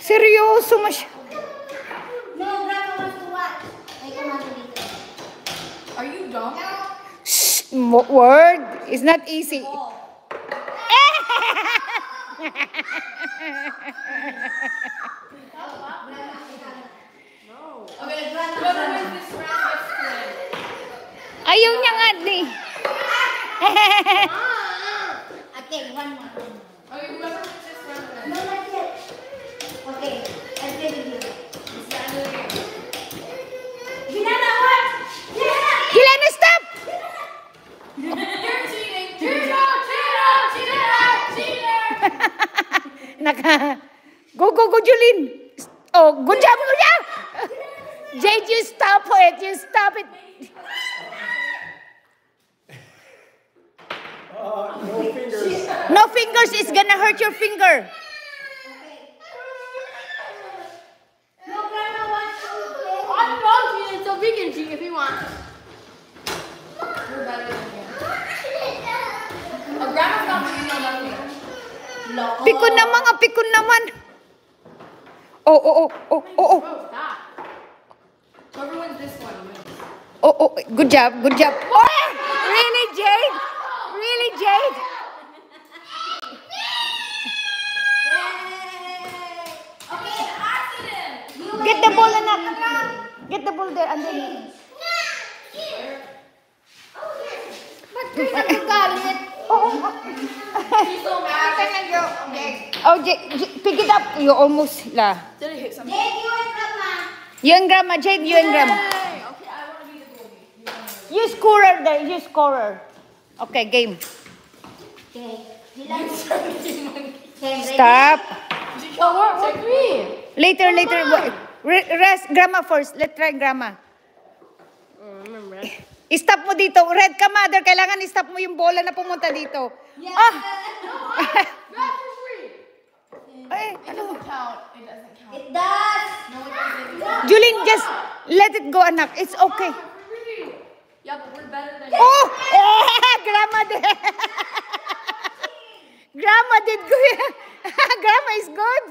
Seryoso No, Grandma wants to watch. I come on dito. Are you dumb? Shh, word. It's not easy. Oh. Okay, whoever wins this round gets to win. Ayaw niya nga ni. Okay, one more. Okay, whoever wins this round wins. No, not yet. Okay, I'll play with you. It's the end of the game. Gilana, what? Gilana! Gilana, stop! You're cheating! Cheater! Go, Julene. Oh, good job. Jade, you stop it. You stop it. No fingers. No fingers. It's gonna hurt your finger. No, Grandma wants to play. I'm not cheating, so we can cheat if you want. You're better than me. Grandma's not doing nothing. Pikon naman. Oh. Bro, stop. Whoever wins this one wins. Oh, good job. Oh, really, Jade? Really, Jade? Okay, accident. Get the ball, anak. Get the ball there, underneath. She's so mad. Oh, Jade, pick it up. You almost la. Did it hit something? Jade, you and Grandma. You and Grandma, Jade, you and Grandma. Hey, okay, I want to be the goalie. You scorer there, you scorer. Okay, game. Okay, Gilana. Okay, Stop. Oh, what? Me? Later. Rest, Grandma first. Let's try Grandma. Remember. I-stop mo dito. Red ka, mother. Kailangan i-stop mo yung bola na pumunta dito. Yeah. Ah! Ay, It doesn't count. It doesn't count. It does. No, it doesn't. Julene, just let it go, anak. It's okay. Yeah, but we're better than Oh! Grandma did. Grandma did good. Grandma is good.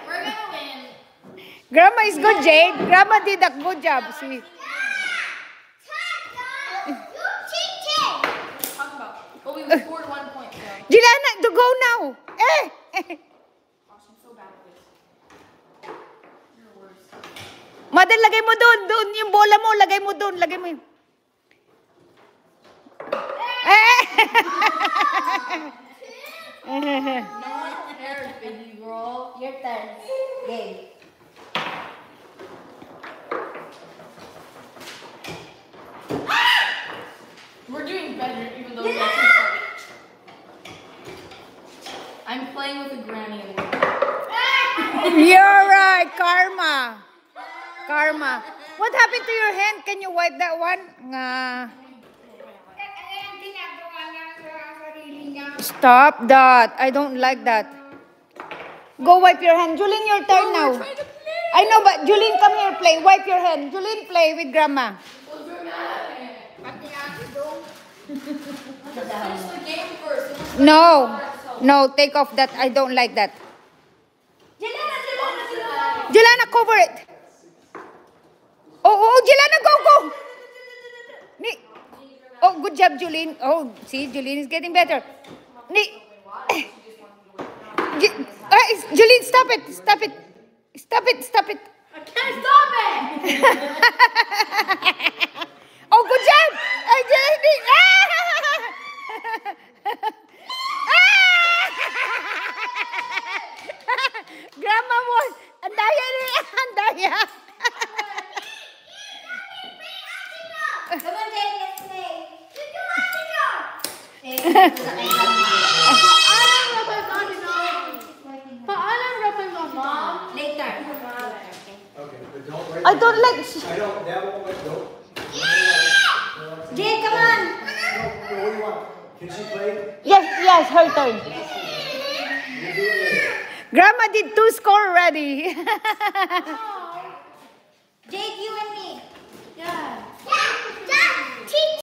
We're gonna win. Grandma is good, Jade. Grandma did a good job. See? Talk about. Well, we scored 1 point, so. Gilana, to go now. Gosh, I'm so bad at this. You're worse. Mother, lagay mo doon. Doon yung bola mo. Lagay mo doon. Lagay mo yun. No one cares, baby girl. Your turn. Game. We're doing better, even though we actually started. I'm playing with a granny in there. You're right. Karma. What happened to your hand? Can you wipe that one? Nga. Stop that. I don't like that. Go wipe your hand. Julene, your turn now. I know, but Julene, come here, play. Wipe your hand. Julene, play with Grandma. Let's finish the game first. No, take off that. I don't like that. Gilana. Jelana, cover it. Oh, Jelana, go. Oh, good job, Julene. Oh, see, Julene is getting better. Julene, stop it. I can't stop it! Oh, good job. Grandma mo. Andaya. Come on, Jade, let's play. Mom? Later. Okay, but don't write. I don't like. That won't let go. Jade, come on. What do you want? Can she play? Yes, her turn. We'll do it later. Grandma did 2 score already. Jade, you and me. Yeah.